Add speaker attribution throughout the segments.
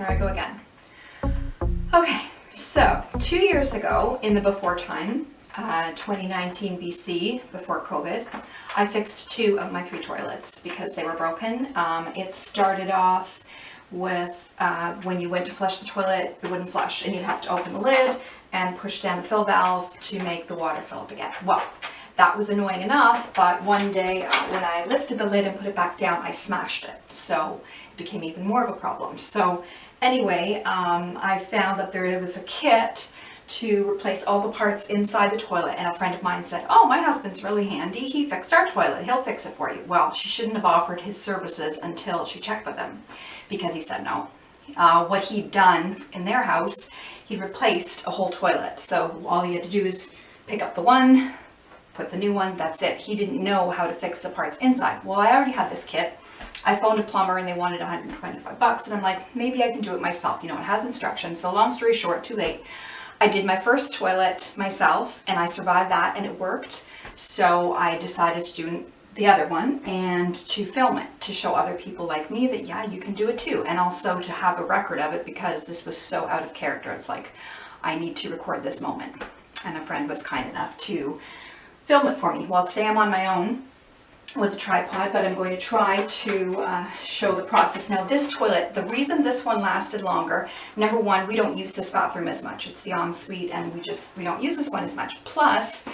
Speaker 1: here I go again. Okay, so 2 years ago in the before time, 2019 BC, before COVID, I fixed 2 of my 3 toilets because they were broken. It started off with when you went to flush the toilet, it wouldn't flush and you'd have to open the lid and push down the fill valve to make the water fill up again. Well, that was annoying enough, but one day when I lifted the lid and put it back down, I smashed it. So it became even more of a problem. So anyway, I found that there was a kit to replace all the parts inside the toilet, and a friend of mine said, oh, my husband's really handy, he fixed our toilet, he'll fix it for you. Well, she shouldn't have offered his services until she checked with him, because he said no. What he'd done in their house, he replaced a whole toilet, so all he had to do is pick up the one, put the new one, that's it. He didn't know how to fix the parts inside. Well, I already had this kit. I phoned a plumber and they wanted $125, and I'm like, maybe I can do it myself. You know, it has instructions. So long story short, too late. I did my first toilet myself and I survived that and it worked. So I decided to do the other one and to film it, to show other people like me that, yeah, you can do it too. And also to have a record of it because this was so out of character. It's like, I need to record this moment. And a friend was kind enough to film it for me. Well, today I'm on my own with a tripod, but I'm going to try to show the process. Now this toilet, the reason this one lasted longer, number one, we don't use this bathroom as much. It's the ensuite and we don't use this one as much. Plus,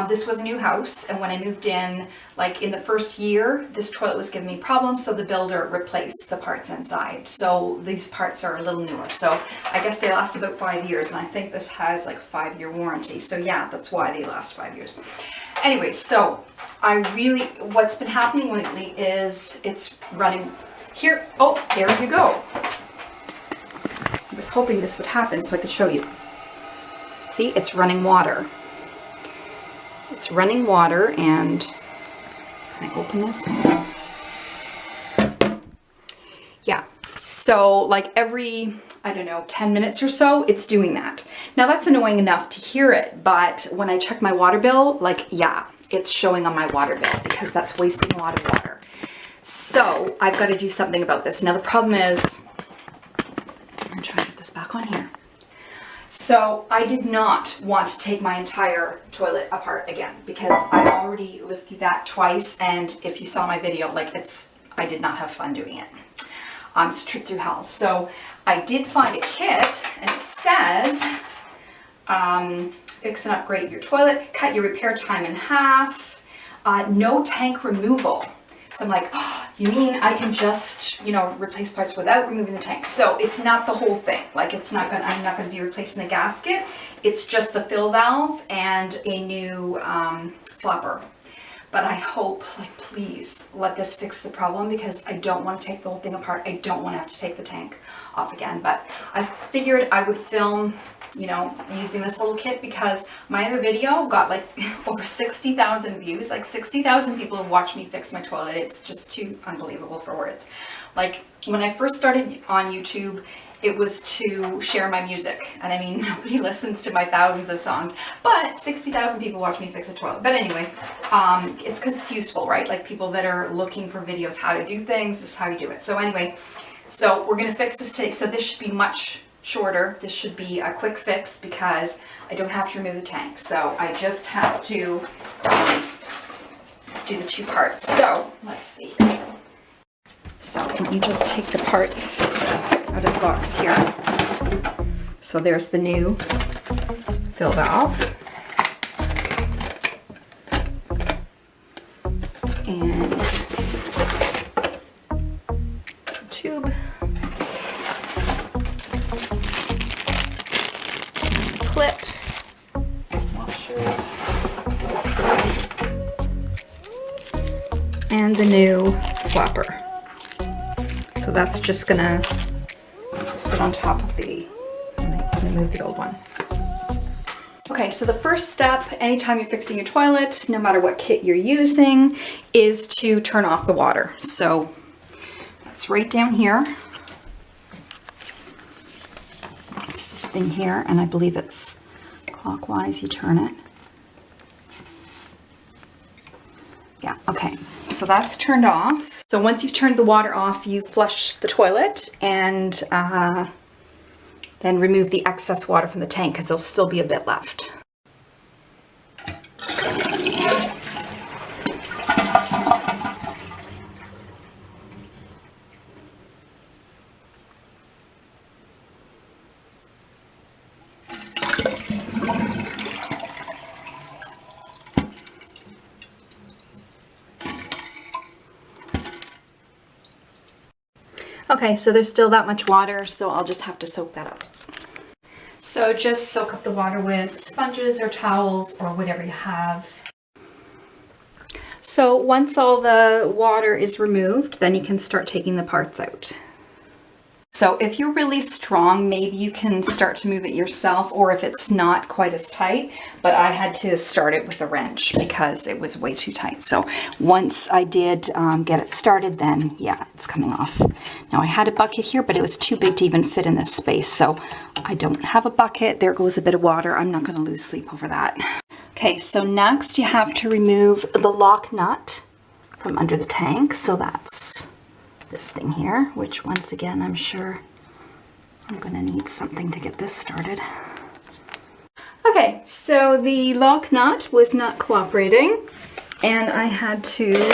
Speaker 1: this was a new house, and when I moved in, like in the first year, this toilet was giving me problems, so the builder replaced the parts inside. So these parts are a little newer. So I guess they last about 5 years, and I think this has like a 5-year warranty. So yeah, that's why they last 5 years. Anyway, so what's been happening lately is it's running here. Oh, there you go. I was hoping this would happen so I could show you. See, it's running water. It's running water, and can I open this? Yeah, so like every, I don't know, 10 minutes or so, it's doing that. Now that's annoying enough to hear it, but when I check my water bill, like, yeah, it's showing on my water bill because that's wasting a lot of water. So I've got to do something about this. Now the problem is, I'm trying to get this back on here. So I did not want to take my entire toilet apart again because I already lived through that twice, and if you saw my video, like I did not have fun doing it. It's a trip through hell. So I did find a kit, and it says, fix and upgrade your toilet, cut your repair time in half, no tank removal. So I'm like, oh, you mean I can just, you know, replace parts without removing the tank? So it's not the whole thing. Like I'm not gonna be replacing the gasket. It's just the fill valve and a new flapper. But I hope, like, please let this fix the problem because I don't want to take the whole thing apart. I don't want to have to take the tank off again. But I figured I would film, you know, using this little kit because my other video got like over 60,000 views. Like 60,000 people have watched me fix my toilet. It's just too unbelievable for words. Like when I first started on YouTube, it was to share my music. And I mean, nobody listens to my thousands of songs, but 60,000 people watch me fix a toilet. But anyway, it's because it's useful, right? Like people that are looking for videos, how to do things, this is how you do it. So anyway, so we're gonna fix this today. So this should be much shorter. This should be a quick fix because I don't have to remove the tank. So I just have to do the 2 parts. So let's see. So let me just take the parts out of the box here. So there's the new fill valve. And tube. And clip. Washers. And the new flapper. So that's just gonna sit on top of the, I'm gonna move the old one. Okay, so the first step, anytime you're fixing your toilet, no matter what kit you're using, is to turn off the water. So that's right down here. It's this thing here, and I believe it's clockwise, you turn it. Yeah, okay. so that's turned off. So once you've turned the water off, you flush the toilet and then remove the excess water from the tank because there'll still be a bit left. Okay, so there's still that much water, so I'll just have to soak that up. So just soak up the water with sponges or towels or whatever you have. So once all the water is removed, then you can start taking the parts out. So if you're really strong, maybe you can start to move it yourself, or if it's not quite as tight, but I had to start it with a wrench because it was way too tight. So once I did get it started, then yeah, it's coming off. Now I had a bucket here, but it was too big to even fit in this space. So I don't have a bucket. There goes a bit of water. I'm not going to lose sleep over that. Okay, so next you have to remove the lock nut from under the tank. So that's this thing here, which once again, I'm sure I'm gonna need something to get this started. Okay, so the lock nut was not cooperating and I had to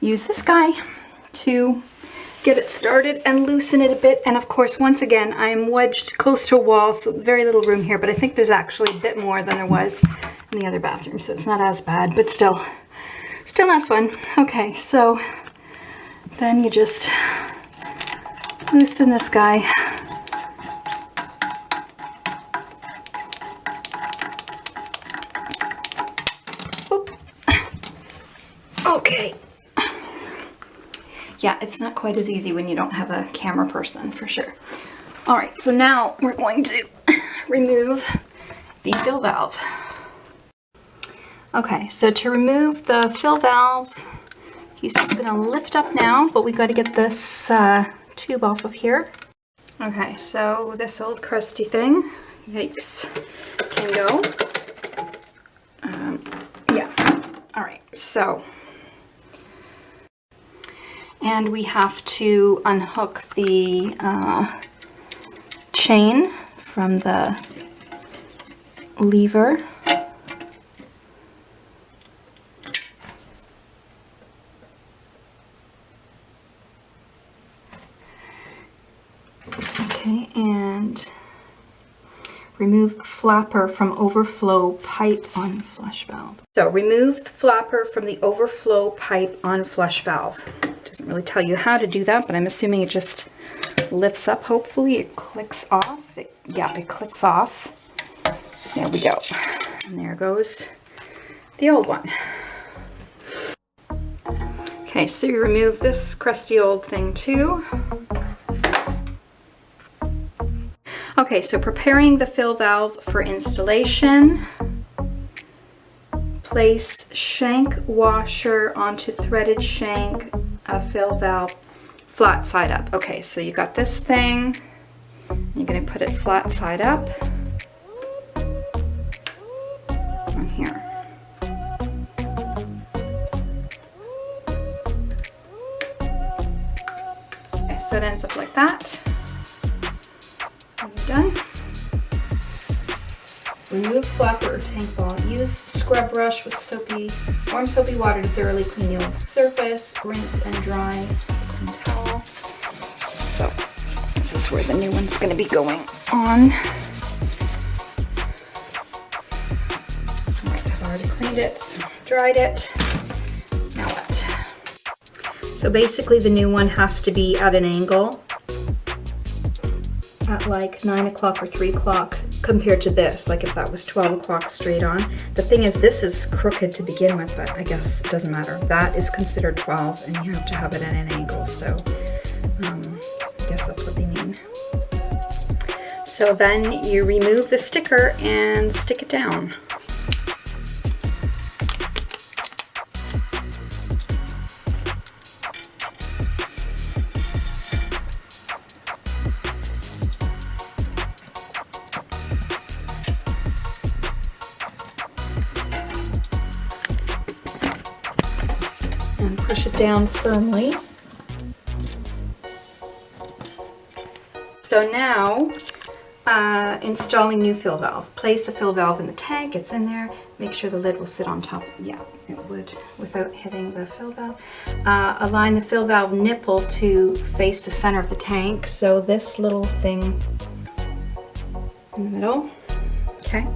Speaker 1: use this guy to get it started and loosen it a bit. And of course, once again, I'm wedged close to a wall, so very little room here, but I think there's actually a bit more than there was in the other bathroom, so it's not as bad, but still not fun. Okay, so then you just loosen this guy. Oop. Okay. Yeah, it's not quite as easy when you don't have a camera person, for sure. All right, so now we're going to remove the fill valve. Okay, so to remove the fill valve, he's just gonna lift up now, but we gotta get this tube off of here. Okay, so this old crusty thing, yikes, can go. Yeah, all right, so. And we have to unhook the chain from the lever. Okay, and remove flapper from overflow pipe on flush valve. So remove the flapper from the overflow pipe on flush valve. Doesn't really tell you how to do that, but I'm assuming it just lifts up. Hopefully it clicks off. Yeah, it clicks off. There we go. And there goes the old one. Okay, so you remove this crusty old thing too. Okay, so preparing the fill valve for installation. Place shank washer onto threaded shank fill valve flat side up. Okay, so you got this thing. You're going to put it flat side up on here. Okay, so it ends up like that. Done. Remove flapper or tank ball. Use scrub brush with warm soapy water to thoroughly clean the old surface. Rinse and dry with a clean towel. So this is where the new one's going to be going on. Alright, I've already cleaned it, dried it. Now what? So basically the new one has to be at an angle at like 9 o'clock or 3 o'clock compared to this, like if that was 12 o'clock straight on. The thing is, this is crooked to begin with, but I guess it doesn't matter. That is considered 12 and you have to have it at an angle, so I guess that's what they mean. So then you remove the sticker and stick it down. and push it down firmly. So now, installing new fill valve. Place the fill valve in the tank, it's in there. Make sure the lid will sit on top. Yeah, it would without hitting the fill valve. Align the fill valve nipple to face the center of the tank. So this little thing in the middle, okay.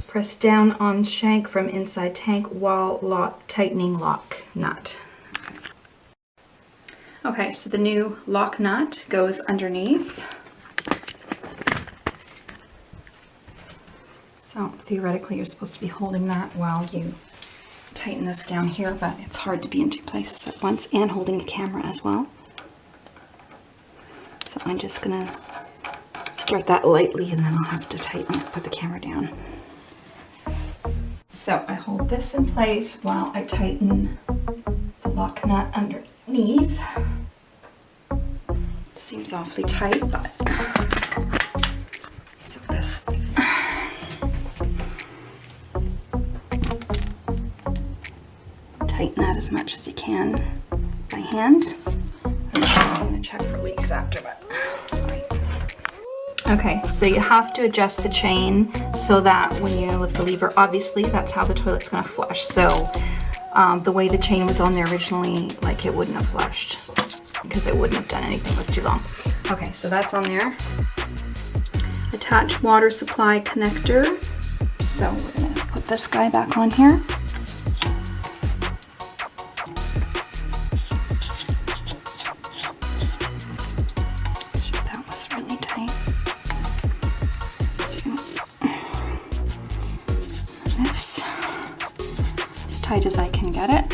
Speaker 1: Press down on shank from inside tank while tightening lock nut. Okay, so the new lock nut goes underneath. So theoretically you're supposed to be holding that while you tighten this down here, but it's hard to be in two places at once and holding the camera as well. So I'm just gonna start that lightly and then I'll have to tighten it, put the camera down. So I hold this in place while I tighten the lock nut underneath. It seems awfully tight, but so this tighten that as much as you can by hand. I'm going to check for leaks after, but okay, so you have to adjust the chain so that when you lift the lever, obviously that's how the toilet's going to flush. So the way the chain was on there originally, like it wouldn't have flushed because it wouldn't have done anything, it was too long. Okay, so that's on there. Attach water supply connector. So we're going to put this guy back on here. As tight as I can get it.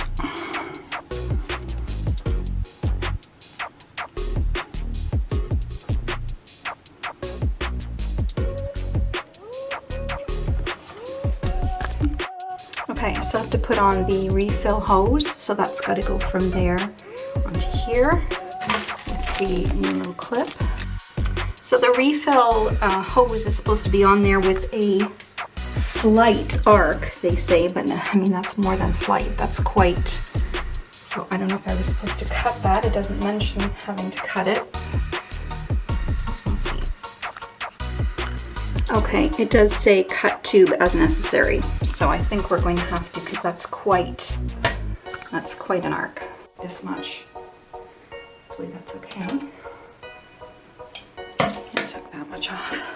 Speaker 1: Okay, so I have to put on the refill hose, so that's got to go from there onto here with the new little clip. So the refill hose is supposed to be on there with a slight arc, they say, but I mean that's more than slight, that's quite, so I don't know if I was supposed to cut that. It doesn't mention having to cut it. We'll see. Okay, it does say cut tube as necessary, so I think we're going to have to, because that's quite an arc, this much. Hopefully that's okay. I took that much off.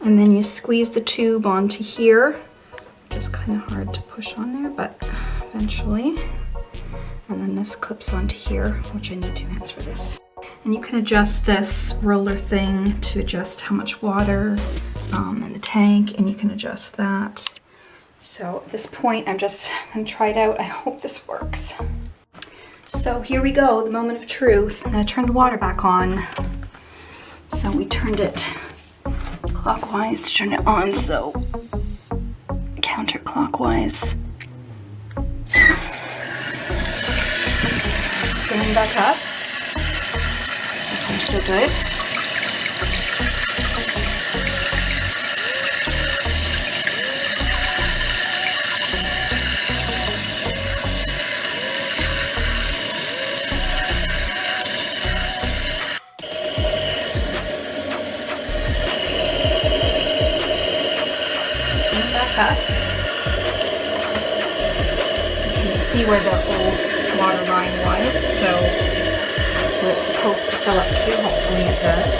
Speaker 1: And then you squeeze the tube onto here. Just kind of hard to push on there, but eventually. And then this clips onto here, which I need 2 hands for this. And you can adjust this roller thing to adjust how much water in the tank, and you can adjust that. So at this point, I'm just gonna try it out. I hope this works. So here we go, the moment of truth. I'm gonna turn the water back on. So we turned it clockwise to turn it on, so counterclockwise. Spinning back up. So far so good. Up. You can see where the old water line was, so that's where it's supposed to fill up to. Hopefully it does.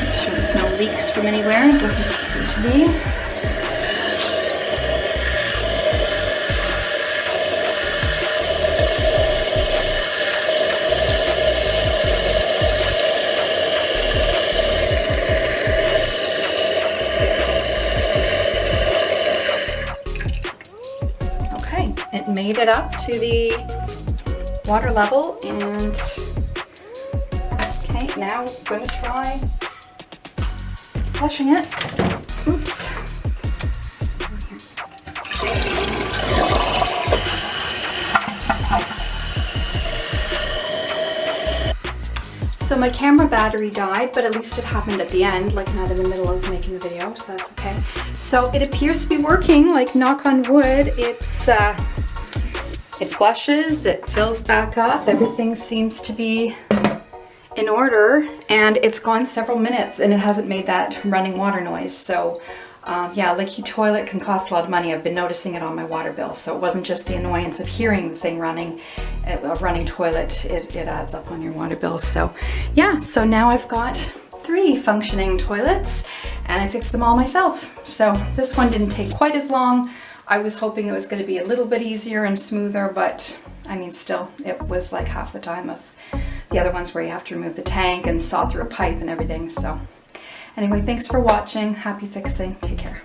Speaker 1: Make sure there's no leaks from anywhere. It doesn't seem to be. It made it up to the water level, and okay, now I'm going to try flushing it. Oops. So So my camera battery died, but at least it happened at the end, like not in the middle of making the video, so that's okay. So it appears to be working, like knock on wood. It flushes, it fills back up, everything seems to be in order, and it's gone several minutes and it hasn't made that running water noise. So yeah, a leaky toilet can cost a lot of money. I've been noticing it on my water bill. So it wasn't just the annoyance of hearing the thing running, a running toilet, it adds up on your water bill. So yeah, so now I've got 3 functioning toilets and I fixed them all myself. So this one didn't take quite as long. I was hoping it was going to be a little bit easier and smoother, but I mean, still, it was like half the time of the other ones where you have to remove the tank and saw through a pipe and everything. So anyway, thanks for watching. Happy fixing. Take care.